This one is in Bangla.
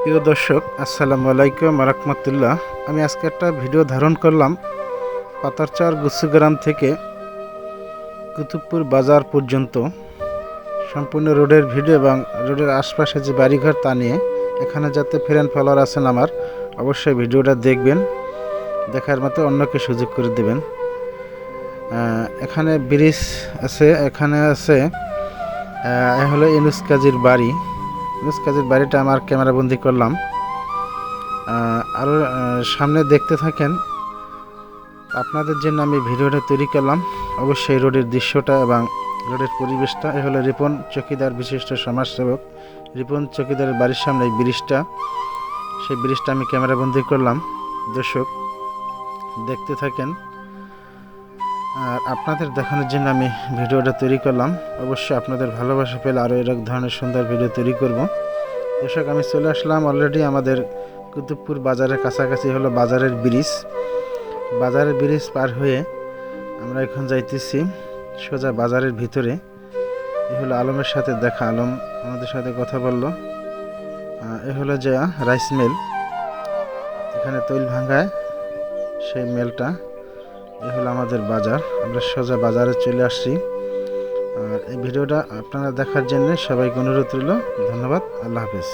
প্রিয় দর্শক, আসসালামু আলাইকুম রাহমাতুল্লাহ। আমি আজকে একটা ভিডিও ধারণ করলাম পাতারচার গুচ্ছগ্রাম থেকে কুতুবপুর বাজার পর্যন্ত সম্পূর্ণ রোডের ভিডিও এবং রোডের আশপাশে যে বাড়িঘর তা নিয়ে। এখানে যাতে ফ্রেন্ড ফলোয়ার আছেন আমার, অবশ্যই ভিডিওটা দেখবেন, দেখার মতো অন্যকে সুযোগ করে দেবেন। এখানে ব্রিজ আছে, এখানে আছে হলো ইউনুস কাজীর বাড়ি। ইউনুস কাজীর বাড়িটা আমার ক্যামেরা বন্দি করলাম। আরও সামনে দেখতে থাকেন, আপনাদের জন্য আমি ভিডিওটা তৈরি করলাম। অবশ্যই রোডের দৃশ্যটা এবং রোডের পরিবেশটা। এ হলো রিপন চকিদার, বিশিষ্ট সমাজসেবক রিপন চকিদারের বাড়ির সামনে এই ব্রিজটা, সেই ব্রিজটা আমি ক্যামেরা বন্দি করলাম। দর্শক দেখতে থাকেন, আর আপনাদের দেখানোর জন্য আমি ভিডিওটা তৈরি করলাম। অবশ্যই আপনাদের ভালোবাসা পেলে আরও এরকম ধরনের সুন্দর ভিডিও তৈরি করব। দর্শক আমি চলে আসলাম অলরেডি আমাদের কুতুবপুর বাজারের কাছাকাছি। হলো বাজারের ব্রিজ। বাজারের ব্রিজ পার হয়ে আমরা এখন যাইতেছি সোজা বাজারের ভিতরে। এ হলো আলমের সাথে দেখা, আলম আমাদের সাথে কথা বলল। এ হলো যে রাইস মিল, এখানে তৈল ভাঙায় সেই মেলটা। এ হলো আমাদের বাজার, আমরা সোজা বাজারে চলে আসছি। আর এই ভিডিওটা আপনারা দেখার জন্য সবাইকে অনুরোধ রইল। ধন্যবাদ, আল্লাহ হাফেজ।